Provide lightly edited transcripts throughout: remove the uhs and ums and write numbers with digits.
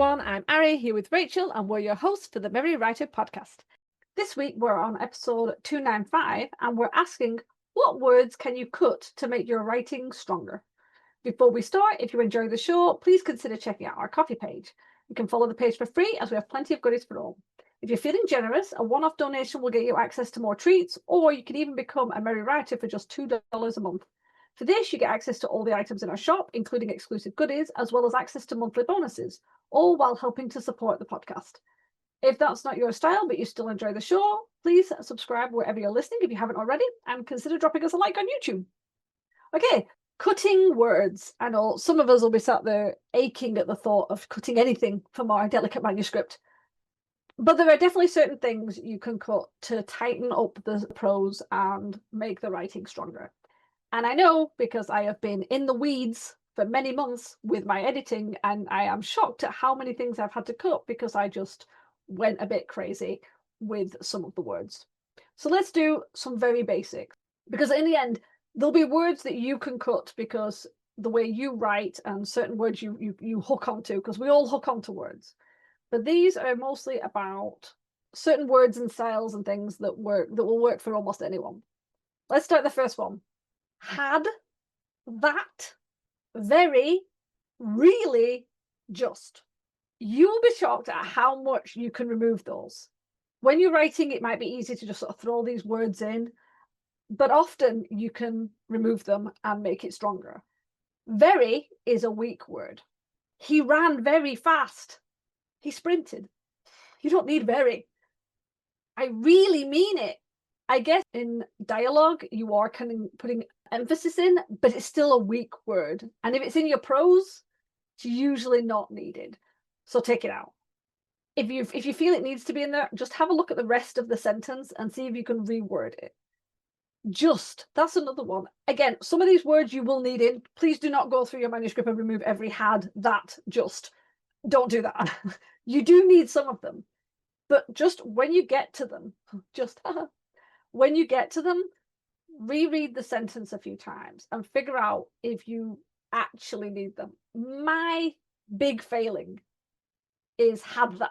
everyone, I'm Ari here with Rachel and we're your hosts for the Merry Writer podcast. This week we're on episode 295 and we're asking, what words can you cut to make your writing stronger? Before we start, if you enjoy the show, please consider checking out our coffee page. You can follow the page for free as we have plenty of goodies for all. If you're feeling generous, a one-off donation will get you access to more treats, or you can even become a Merry Writer for just $2 a month. For this, you get access to all the items in our shop, including exclusive goodies, as well as access to monthly bonuses, all while helping to support the podcast. If that's not your style, but you still enjoy the show, please subscribe wherever you're listening if you haven't already, and consider dropping us a like on YouTube. Okay, cutting words. I know some of us will be sat there aching at the thought of cutting anything from our delicate manuscript. But there are definitely certain things you can cut to tighten up the prose and make the writing stronger. And I know because I have been in the weeds for many months with my editing, and I am shocked at how many things I've had to cut because I just went a bit crazy with some of the words. So let's do some very basic, because in the end, there'll be words that you can cut because the way you write and certain words you hook onto, because we all hook onto words. But these are mostly about certain words and styles and things that will work for almost anyone. Let's start the first one. Had, that, very, really, just. You will be shocked at how much you can remove those. When you're writing, it might be easy to just sort of throw these words in, but often you can remove them and make it stronger. Very is a weak word. He ran very fast. He sprinted. You don't need very. I really mean it. I guess in dialogue, you are kind of putting emphasis in, but it's still a weak word. And if it's in your prose, it's usually not needed. So take it out. If you feel it needs to be in there, just have a look at the rest of the sentence and see if you can reword it. Just, that's another one. Again, some of these words you will need in. Please do not go through your manuscript and remove every had, that, just. Don't do that. You do need some of them. But just when you get to them, when you get to them, reread the sentence a few times and figure out if you actually need them. My big failing is had that.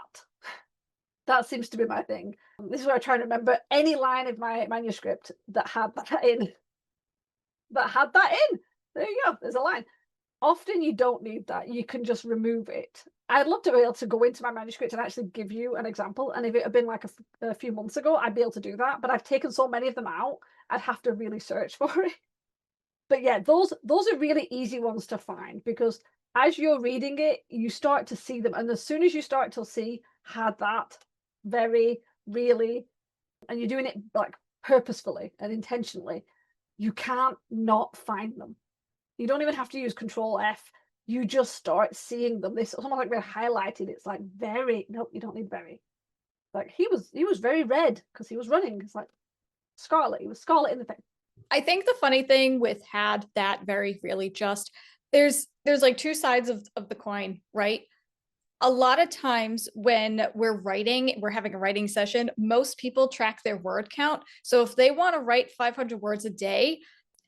That seems to be my thing. This is where I try to remember any line of my manuscript that had that in. There you go. There's a line. Often you don't need that. You can just remove it. I'd love to be able to go into my manuscript and actually give you an example. And if it had been like a few months ago, I'd be able to do that. But I've taken so many of them out, I'd have to really search for it. But yeah, those are really easy ones to find, because as you're reading it, you start to see them. And as soon as you start to see had that, very, really, and you're doing it like purposefully and intentionally, you can't not find them. You don't even have to use Control F. You just start seeing them. This almost like they're highlighted. It's like very. Nope, you don't need very. Like he was very red because he was running. It's like scarlet. He was scarlet in the thing. I think the funny thing with had, that, very, really, just, there's like two sides of the coin, right? A lot of times when we're having a writing session, most people track their word count. So if they want to write 500 words a day,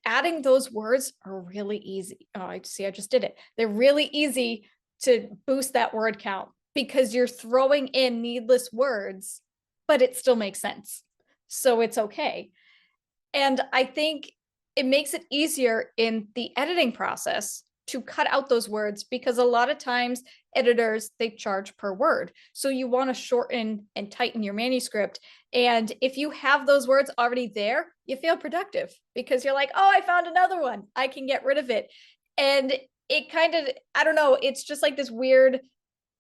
adding those words are really easy. Oh, I just did it. They're really easy to boost that word count because you're throwing in needless words, but it still makes sense. So it's okay. And I think it makes it easier in the editing process to cut out those words, because a lot of times editors, they charge per word. So you want to shorten and tighten your manuscript. And if you have those words already there, you feel productive because you're like, oh, I found another one. I can get rid of it. And it kind of, I don't know, it's just like this weird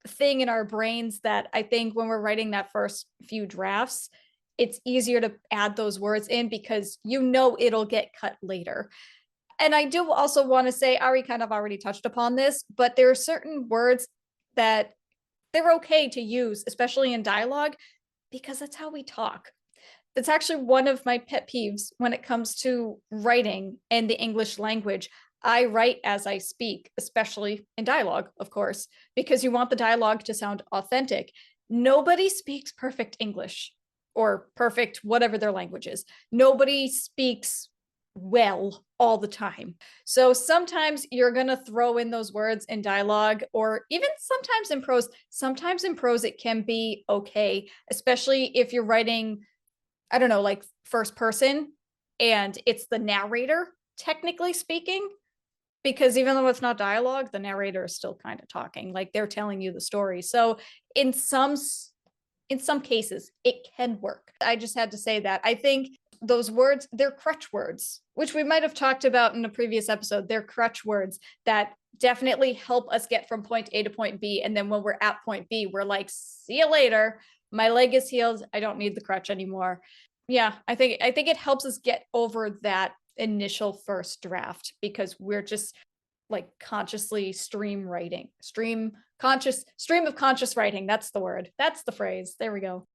thing in our brains that I think when we're writing that first few drafts, it's easier to add those words in because you know it'll get cut later. And I do also want to say, Ari kind of already touched upon this, but there are certain words that they're okay to use, especially in dialogue, because that's how we talk. That's actually one of my pet peeves when it comes to writing in the English language. I write as I speak, especially in dialogue, of course, because you want the dialogue to sound authentic. Nobody speaks perfect English or perfect whatever their language is. Nobody speaks well all the time. So sometimes you're going to throw in those words in dialogue, or even sometimes in prose. Sometimes in prose it can be okay, especially if you're writing, I don't know, like first person and it's the narrator, technically speaking, because even though it's not dialogue, the narrator is still kind of talking, like they're telling you the story. So in some cases it can work. I just had to say that. I think those words, they're crutch words, which we might have talked about in a previous episode. They're crutch words that definitely help us get from point A to point B. And then when we're at point B, we're like, see you later. My leg is healed. I don't need the crutch anymore. Yeah, I think it helps us get over that initial first draft, because we're just like consciously stream of conscious writing. That's the word. That's the phrase. There we go.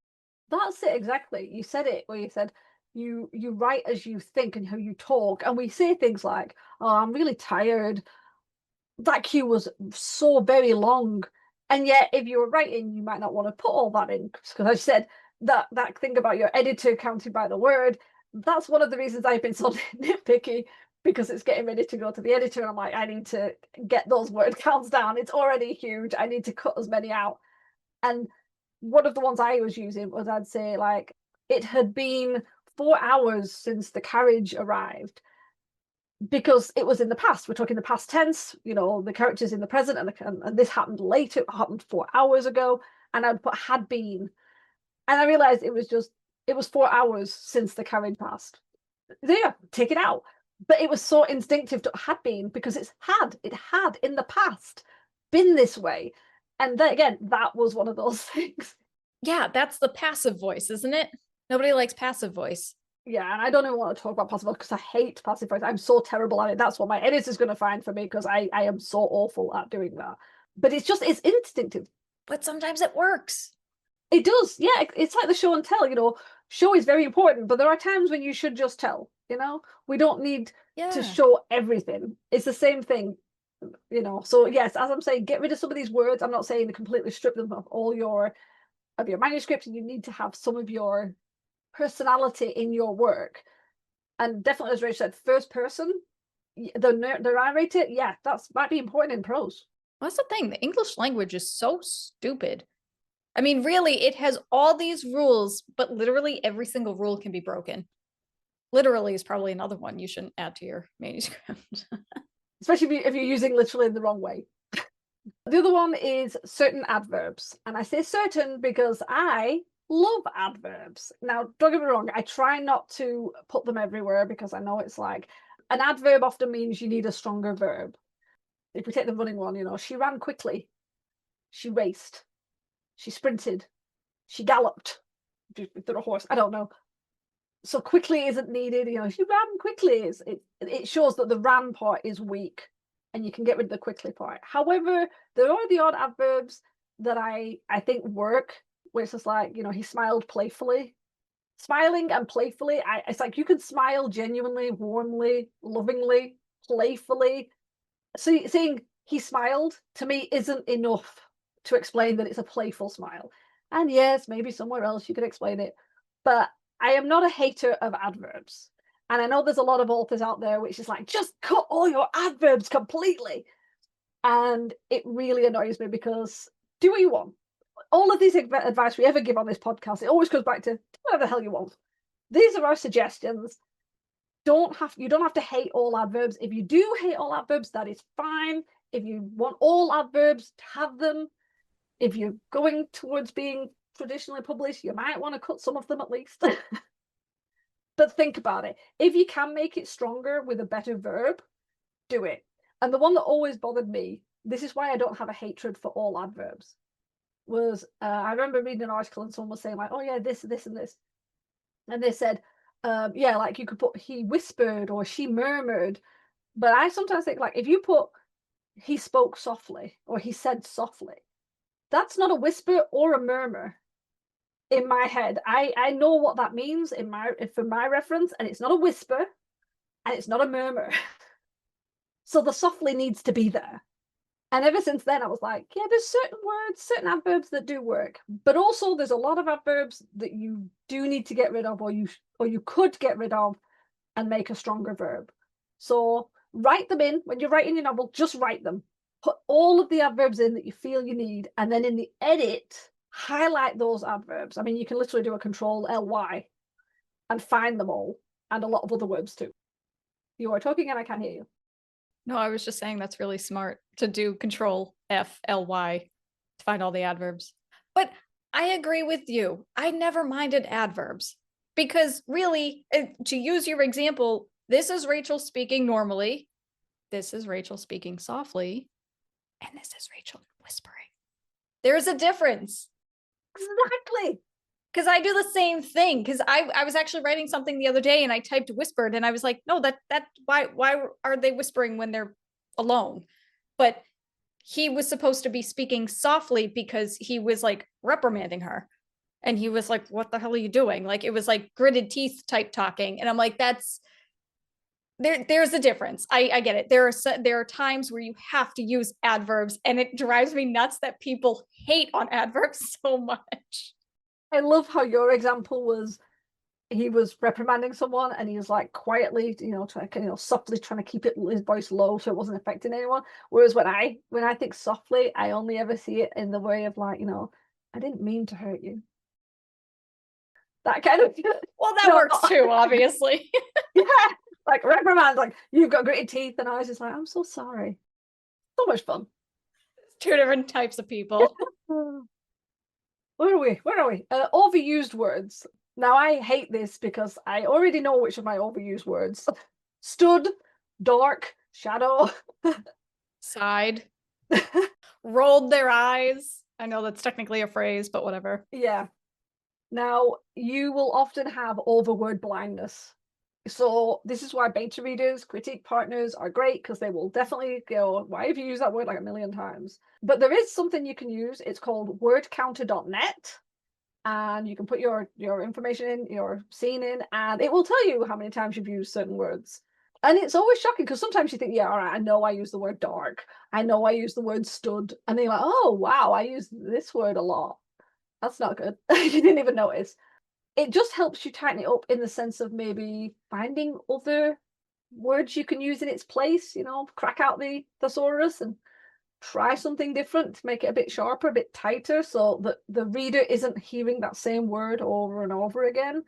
That's it, exactly. You said it, where you said you write as you think and how you talk. And we say things like, oh, I'm really tired. That cue was so very long. And yet if you were writing, you might not want to put all that in, because I said that thing about your editor counting by the word. That's one of the reasons I've been so nitpicky, because it's getting ready to go to the editor and I'm like, I need to get those word counts down. It's already huge. I need to cut as many out. And one of the ones I was using was, I'd say, like, it had been 4 hours since the carriage arrived, because it was in the past. We're talking the past tense, you know, the character's in the present, and this happened later. It happened 4 hours ago, and I'd put had been. And I realized it was 4 hours since the carriage passed. There, take it out. But it was so instinctive to had been, because it had in the past been this way. And then again, that was one of those things. Yeah, that's the passive voice, isn't it? Nobody likes passive voice. Yeah, and I don't even want to talk about passive voice, because I hate passive voice. I'm so terrible at it. That's what my editor's going to find for me, because I am so awful at doing that. But it's instinctive. But sometimes it works. It does, yeah. It's like the show and tell, you know. Show is very important, but there are times when you should just tell, you know. We don't need to show everything. It's the same thing, you know. So yes, as I'm saying, get rid of some of these words. I'm not saying to completely strip them of all your manuscripts, and you need to have some of your personality in your work. And definitely, as Rach said, first person, the narrator, yeah, that's might be important in prose. Well, that's the thing. The English language is so stupid. I mean, really, it has all these rules, but literally every single rule can be broken. Literally is probably another one you shouldn't add to your manuscript. Especially if you're using literally in the wrong way. The other one is certain adverbs. And I say certain because I love adverbs. Now, don't get me wrong, I try not to put them everywhere, because I know it's like, an adverb often means you need a stronger verb. If we take the running one, you know, she ran quickly, she raced, she sprinted, she galloped. If they're a horse, I don't know. So quickly isn't needed. You know, she ran quickly. It shows that the ran part is weak, and you can get rid of the quickly part. However, there are the odd adverbs that I think work, where it's just like, you know, he smiled playfully. Smiling and playfully, it's like you can smile genuinely, warmly, lovingly, playfully. So saying he smiled, to me, isn't enough to explain that it's a playful smile. And yes, maybe somewhere else you could explain it, but I am not a hater of adverbs. And I know there's a lot of authors out there which is like, just cut all your adverbs completely. And it really annoys me, because do what you want. All of these advice we ever give on this podcast, it always goes back to whatever the hell you want. These are our suggestions. You don't have to hate all adverbs. If you do hate all adverbs, that is fine. If you want all adverbs, have them. If you're going towards being traditionally published, you might want to cut some of them at least. But think about it. If you can make it stronger with a better verb, do it. And the one that always bothered me, this is why I don't have a hatred for all adverbs, was I remember reading an article and someone was saying like, oh yeah, this and this. And they said, yeah, like you could put he whispered or she murmured. But I sometimes think, like, if you put he spoke softly or he said softly, that's not a whisper or a murmur in my head. I know what that means for my reference, and it's not a whisper and it's not a murmur. So the softly needs to be there. And ever since then, I was like, yeah, there's certain words, certain adverbs that do work, but also there's a lot of adverbs that you do need to get rid of, or you could get rid of, and make a stronger verb. So write them in. When you're writing your novel, just write them. Put all of the adverbs in that you feel you need, and then in the edit, highlight those adverbs. I mean, you can literally do a Control-Ly and find them all, and a lot of other words too. You are talking and I can't hear you. No, I was just saying that's really smart to do Control-F-L-Y to find all the adverbs. But I agree with you. I never minded adverbs because really, to use your example, this is Rachel speaking normally. This is Rachel speaking softly. And this is Rachel whispering. There's a difference. Exactly. Because I do the same thing. Because I was actually writing something the other day and I typed whispered and I was like, no, why are they whispering when they're alone? But he was supposed to be speaking softly because he was like reprimanding her. And he was like, what the hell are you doing? Like, it was like gritted teeth type talking. And I'm like, there's a difference. I get it. There are times where you have to use adverbs and it drives me nuts that people hate on adverbs so much. I love how your example was he was reprimanding someone and he was like quietly, softly trying to keep his voice low so it wasn't affecting anyone. Whereas when I think softly, I only ever see it in the way of like, I didn't mean to hurt you. That kind of well, that works too, obviously. Yeah, like reprimand, like you've got gritted teeth, and I was just like, I'm so sorry. So much fun. Two different types of people. Where are we? Overused words. Now I hate this because I already know which of my overused words. Stood, dark, shadow. Sighed. Rolled their eyes. I know that's technically a phrase, but whatever. Yeah. Now, you will often have overword blindness. So this is why beta readers, critique partners are great because they will definitely go, why have you used that word like a million times? But there is something you can use. It's called wordcounter.net. And you can put your information in, your scene in, and it will tell you how many times you've used certain words. And it's always shocking because sometimes you think, yeah, all right, I know I use the word dark. I know I use the word stood. And then you're like, oh, wow, I use this word a lot. That's not good. You didn't even notice. It just helps you tighten it up in the sense of maybe finding other words you can use in its place, crack out the thesaurus and try something different to make it a bit sharper, a bit tighter, so that the reader isn't hearing that same word over and over again.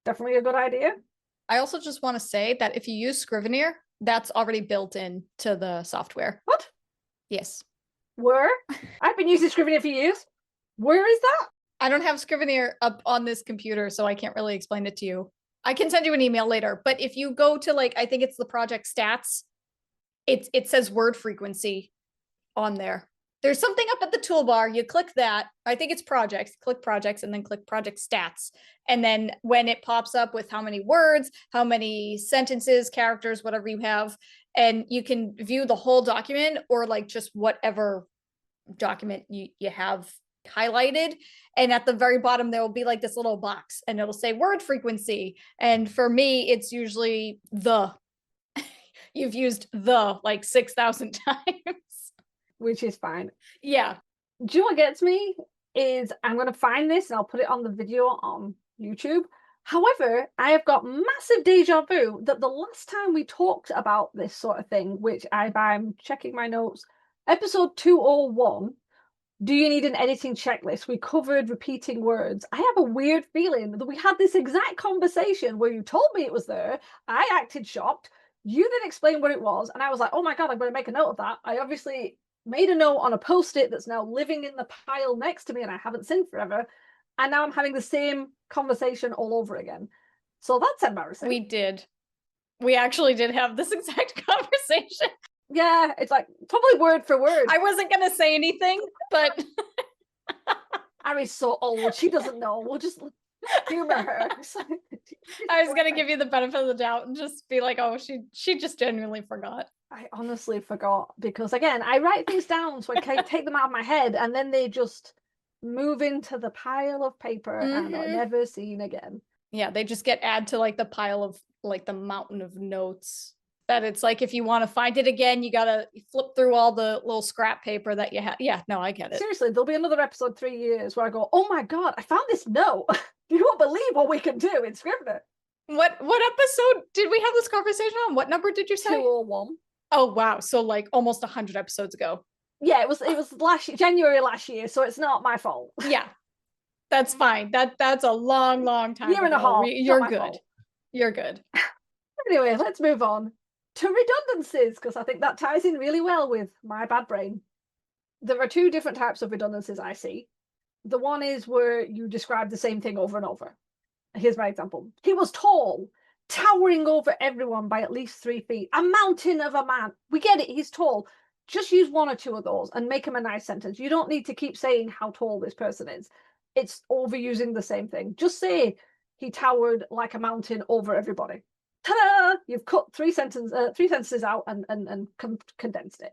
Definitely a good idea. I also just want to say that if you use Scrivener, that's already built in to the software. What? Yes. Where? I've been using Scrivener for years. Where is that? I don't have Scrivener up on this computer, so I can't really explain it to you. I can send you an email later, but if you go to I think it's the project stats, it says word frequency on there. There's something up at the toolbar. You click that. I think it's projects. Click projects and then click project stats. And then when it pops up with how many words, how many sentences, characters, whatever you have, and you can view the whole document or just whatever document you have highlighted. And at the very bottom, there will be this little box and it'll say word frequency. And for me, it's usually the. You've used the 6,000 times. Which is fine. Yeah. Do you know what gets me is I'm going to find this and I'll put it on the video on YouTube. However, I have got massive deja vu that the last time we talked about this sort of thing, which I'm checking my notes, episode 201, do you need an editing checklist? We covered repeating words. I have a weird feeling that we had this exact conversation where you told me it was there. I acted shocked. You then explained what it was. And I was like, oh my God, I'm going to make a note of that. I obviously made a note on a post-it that's now living in the pile next to me and I haven't seen forever. And now I'm having the same conversation all over again. So that's embarrassing. We did. We actually did have this exact conversation. Yeah, it's probably word for word. I wasn't going to say anything, but... Ari's so old. She doesn't know. We'll just humor her. I was going to give you the benefit of the doubt and just be like, oh, she just genuinely forgot. I honestly forgot because, again, I write things down so I can take them out of my head and then they just move into the pile of paper and are never seen again. Yeah, they just get added to the pile of the mountain of notes that it's if you want to find it again, you got to flip through all the little scrap paper that you have. Yeah, no, I get it. Seriously, there'll be another episode 3 years where I go, oh my God, I found this note. You won't believe what we can do in Scrivener. What episode did we have this conversation on? What number did you say? 201. Oh wow, so like almost 100 episodes ago. Yeah, it was January last year, so it's not my fault. Yeah, that's fine. That's a long time Year and a ago. half. You're good. You're good. Anyway, let's move on to redundancies, because I think that ties in really well with my bad brain. There are two different types of redundancies I see. The one is where you describe the same thing over and over. Here's my example. He was tall, towering over everyone by at least 3 feet. A mountain of a man. We get it, he's tall. Just use one or two of those and make him a nice sentence. You don't need to keep saying how tall this person is. It's overusing the same thing. Just say he towered like a mountain over everybody. Ta-da! You've cut three sentences out and condensed it.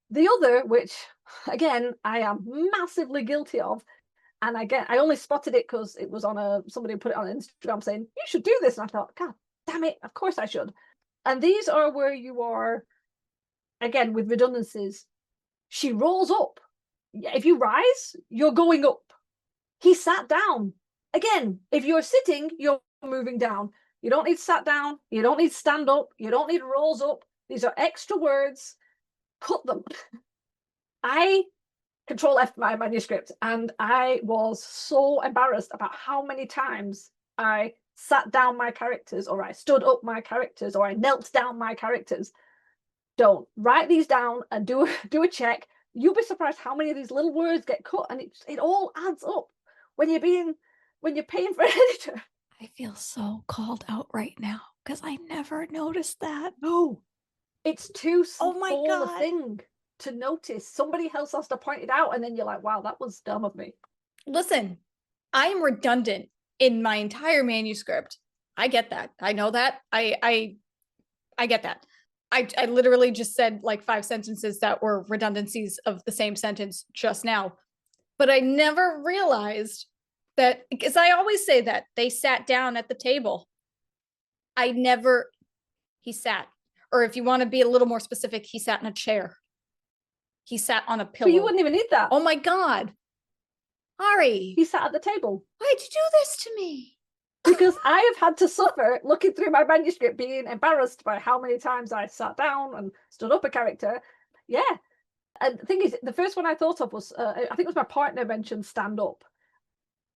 The other, which again I am massively guilty of, and again I only spotted it because it was on somebody put it on Instagram saying you should do this, and I thought, God damn it, of course I should. And these are where you are, again with redundancies. She rolls up. If you rise, you're going up. He sat down. Again, if you're sitting, you're moving down. You don't need sat down. You don't need stand up. You don't need rolls up. These are extra words. Cut them. I Control F my manuscript, and I was so embarrassed about how many times I sat down my characters, or I stood up my characters, or I knelt down my characters. Don't write these down and do a check. You'll be surprised how many of these little words get cut, and it all adds up when you're paying for an editor. I feel so called out right now because I never noticed that. No, it's too Oh my small God. a thing to notice. Somebody else has to point it out, and then you're like, wow, that was dumb of me. Listen, I am redundant in my entire manuscript. I get that. I know that. I get that. I literally just said like 5 sentences that were redundancies of the same sentence just now. But I never realized that, because I always say that they sat down at the table. He sat. Or if you want to be a little more specific, he sat in a chair. He sat on a pillow. But you wouldn't even need that. Oh my God. Ari. He sat at the table. Why'd you do this to me? Because I have had to suffer looking through my manuscript, being embarrassed by how many times I sat down and stood up a character. Yeah. And the thing is, the first one I thought of was, I think it was my partner mentioned stand up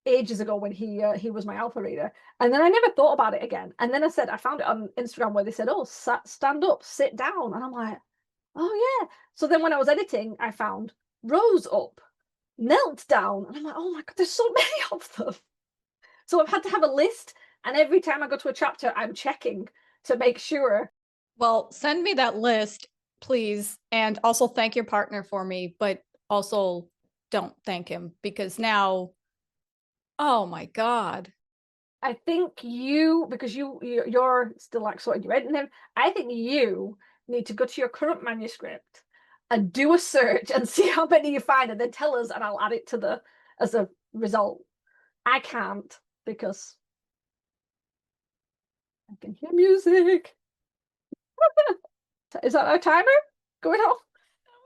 ages ago when he was my alpha reader. And then I never thought about it again. And then I found it on Instagram where they said, oh, stand up, sit down. And I'm like, oh yeah. So then when I was editing, I found rose up, knelt down. And I'm like, oh my God, there's so many of them. So I've had to have a list. And every time I go to a chapter, I'm checking to make sure. Well, send me that list, please. And also thank your partner for me, but also don't thank him, because now, oh my God. I think because you're still like sorting your editing, I think you need to go to your current manuscript and do a search and see how many you find, and then tell us, and I'll add it to as a result. I can't, because I can hear music. Is that our timer going off?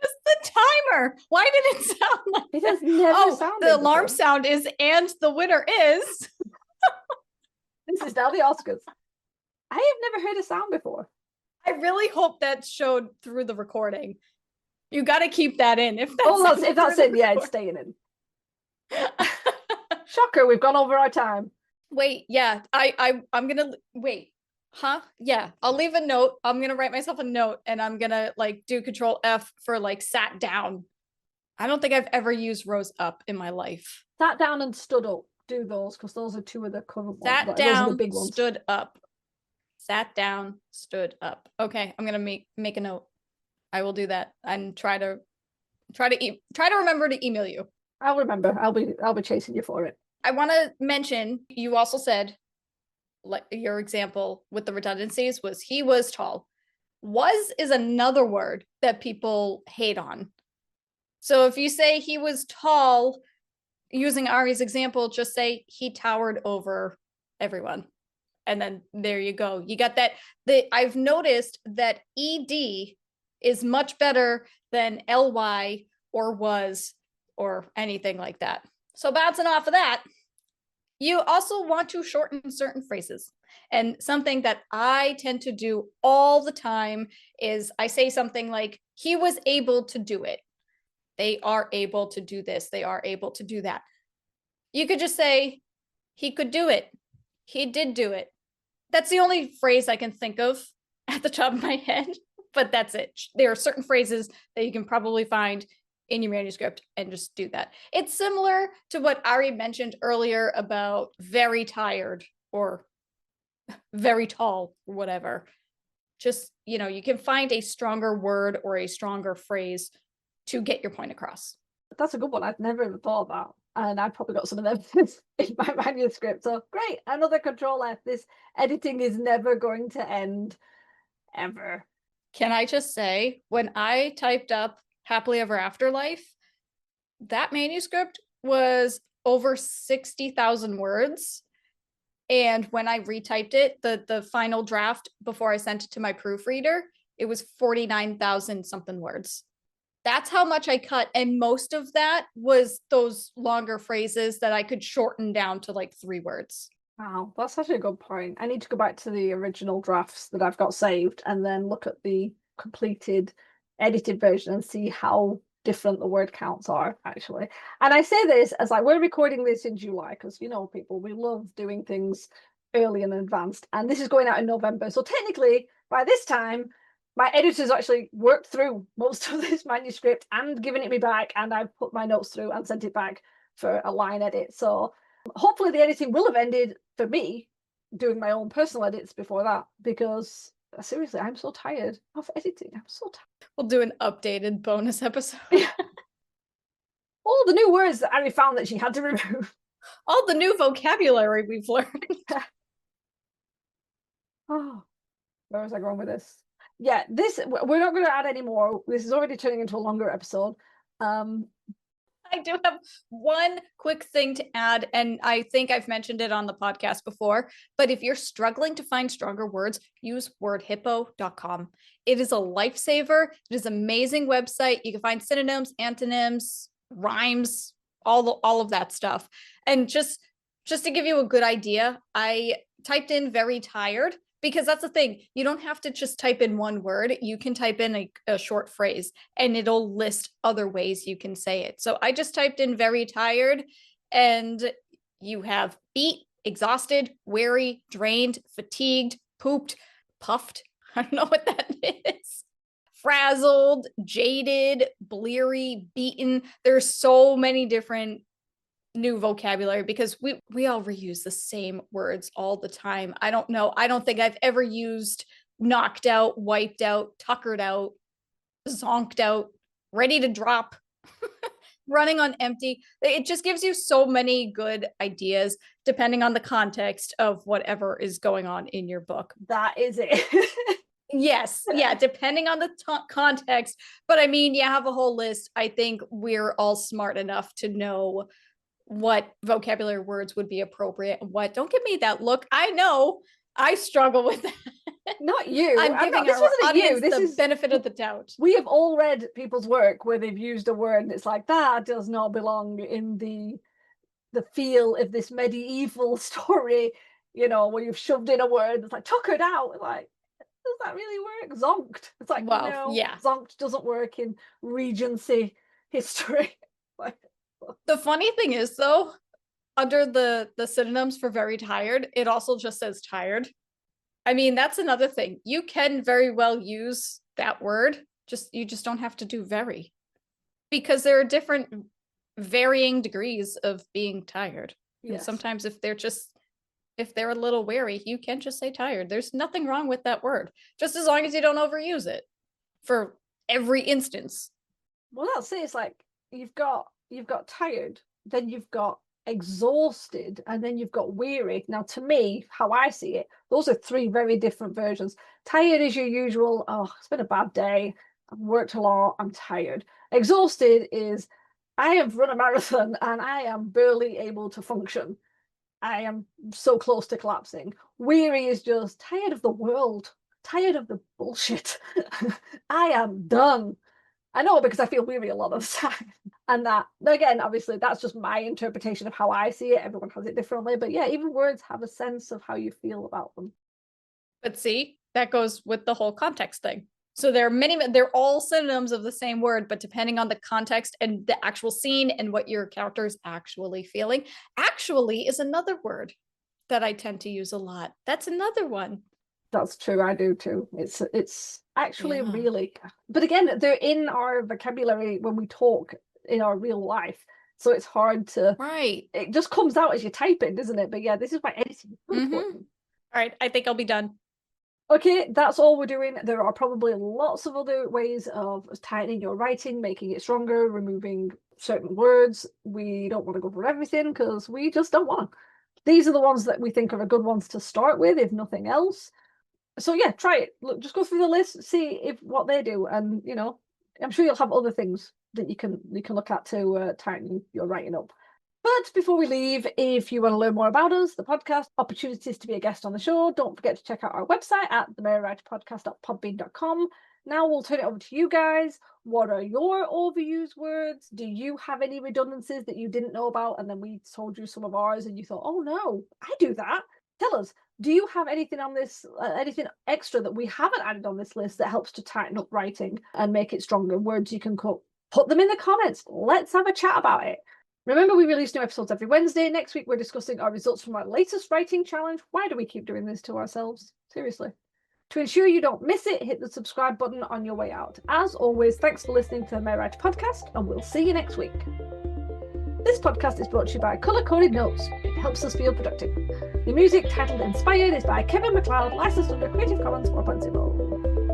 That was the timer. Why did it sound like it has never sounded the alarm sound is, and the winner is. This is now the Oscars. I have never heard a sound before. I really hope that showed through the recording. You got to keep that in. If that's in, yeah, it's staying in. Shocker, we've gone over our time. Wait, yeah, I'm gonna wait. Huh? Yeah, I'll leave a note. I'm gonna write myself a note, and I'm gonna like do Control F for like sat down. I don't think I've ever used rose up in my life. Sat down and stood up. Do those, because those are two of the current ones. Sat down, those are the big ones. Stood up. Sat down, stood up. Okay, I'm gonna make a note. I will do that and try to remember to email you. I'll remember. I'll be chasing you for it. I want to mention, you also said, like your example with the redundancies was he was tall. Was is another word that people hate on. So if you say he was tall, using Ari's example, just say he towered over everyone. And then there you go. You got that. I've noticed that ED is much better than LY or was or anything like that. So bouncing off of that, You also want to shorten certain phrases. And something that I tend to do all the time is I say something like, he was able to do it. They are able to do this. They are able to do that. You could just say, he could do it. He did do it. That's the only phrase I can think of at the top of my head, but that's it. There are certain phrases that you can probably find in your manuscript and just do that. It's similar to what Ari mentioned earlier about very tired or very tall or whatever. Just, you can find a stronger word or a stronger phrase to get your point across. That's a good one. I'd never even thought about. And I've probably got some of them in my manuscript. So great, another Control F. This editing is never going to end, ever. Can I just say, when I typed up Happily Ever After Life, that manuscript was over 60,000 words. And when I retyped it, the final draft before I sent it to my proofreader, it was 49,000 something words. That's how much I cut. And most of that was those longer phrases that I could shorten down to like 3 words. Wow, that's such a good point. I need to go back to the original drafts that I've got saved and then look at the completed edited version and see how different the word counts are, actually. And I say this as like, we're recording this in July because, people, we love doing things early and advanced. And this is going out in November. So technically, by this time, my editor's actually worked through most of this manuscript and given it me back, and I've put my notes through and sent it back for a line edit. So hopefully the editing will have ended for me doing my own personal edits before that, because seriously, I'm so tired of editing. I'm so tired. We'll do an updated bonus episode. All the new words that Ari found that she had to remove. All the new vocabulary we've learned. Oh, where was I going with this? Yeah, we're not going to add any more. This is already turning into a longer episode. I do have one quick thing to add, and I think I've mentioned it on the podcast before, but if you're struggling to find stronger words, use wordhippo.com. It is a lifesaver. It is an amazing website. You can find synonyms, antonyms, rhymes, all of that stuff. And just to give you a good idea, I typed in very tired, because that's the thing. You don't have to just type in one word. You can type in a short phrase and it'll list other ways you can say it. So I just typed in very tired, and you have beat, exhausted, weary, drained, fatigued, pooped, puffed. I don't know what that is. Frazzled, jaded, bleary, beaten. There's so many different new vocabulary because we all reuse the same words all the time. I don't know. I don't think I've ever used knocked out, wiped out, tuckered out, zonked out, ready to drop, running on empty. It just gives you so many good ideas depending on the context of whatever is going on in your book. That is it. Yes. Yeah. Depending on the context. But I mean, you have a whole list. I think we're all smart enough to know what vocabulary words would be appropriate and what. Don't give me that look. I know I struggle with that. Not you. I'm giving our audience the benefit of the doubt. We have all read people's work where they've used a word and it's like, that does not belong in the feel of this medieval story, where you've shoved in a word that's like tuckered out. Like, does that really work? Zonked. It's like, well, no, yeah. Zonked doesn't work in Regency history. Like, the funny thing is, though, under the synonyms for very tired, it also just says tired. I mean, that's another thing. You can very well use that word. You just don't have to do very, because there are different varying degrees of being tired. Yes. And sometimes if they're a little weary, you can just say tired. There's nothing wrong with that word, just as long as you don't overuse it for every instance. Well, that's it. It's like you've got tired, then you've got exhausted, and then you've got weary. Now, to me, how I see it, those are 3 very different versions. Tired is your usual, oh, it's been a bad day, I've worked a lot, I'm tired. Exhausted is, I have run a marathon and I am barely able to function. I am so close to collapsing. Weary is just tired of the world, tired of the bullshit. I am done. I know, because I feel weary a lot of the time. And that, again, obviously, that's just my interpretation of how I see it. Everyone has it differently. But yeah, even words have a sense of how you feel about them. But see, that goes with the whole context thing. So there are many, they're all synonyms of the same word, but depending on the context and the actual scene and what your character is actually feeling. Actually is another word that I tend to use a lot. That's another one. That's true. I do too. It's actually Yeah. really, but again, they're in our vocabulary when we talk in our real life. So it's hard to, Right. it just comes out as you type it, doesn't it? But yeah, this is why editing is so important. All right, I think I'll be done. Okay, that's all we're doing. There are probably lots of other ways of tightening your writing, making it stronger, removing certain words. We don't want to go for everything because we just don't want to. These are the ones that we think are good ones to start with, if nothing else. So yeah, try it. Look, just go through the list, see if what they do, and you know, I'm sure you'll have other things that you can look at to tighten your writing up. But before we leave, if you want to learn more about us, the podcast, opportunities to be a guest on the show, don't forget to check out our website at themerrywriterpodcast.podbean.com. Now we'll turn it over to you guys. What are your overused words? Do you have any redundancies that you didn't know about? And then we told you some of ours and you thought, oh no, I do that. Tell us, do you have anything on this, anything extra that we haven't added on this list that helps to tighten up writing and make it stronger? Words you can cut? Put them in the comments. Let's have a chat about it. Remember, we release new episodes every Wednesday. Next week, we're discussing our results from our latest writing challenge. Why do we keep doing this to ourselves? Seriously. To ensure you don't miss it, hit the subscribe button on your way out. As always, thanks for listening to the Merry Writer Podcast, and we'll see you next week. This podcast is brought to you by Colour Coded Notes. It helps us feel productive. The music titled Inspired is by Kevin MacLeod, licensed under Creative Commons 4.0.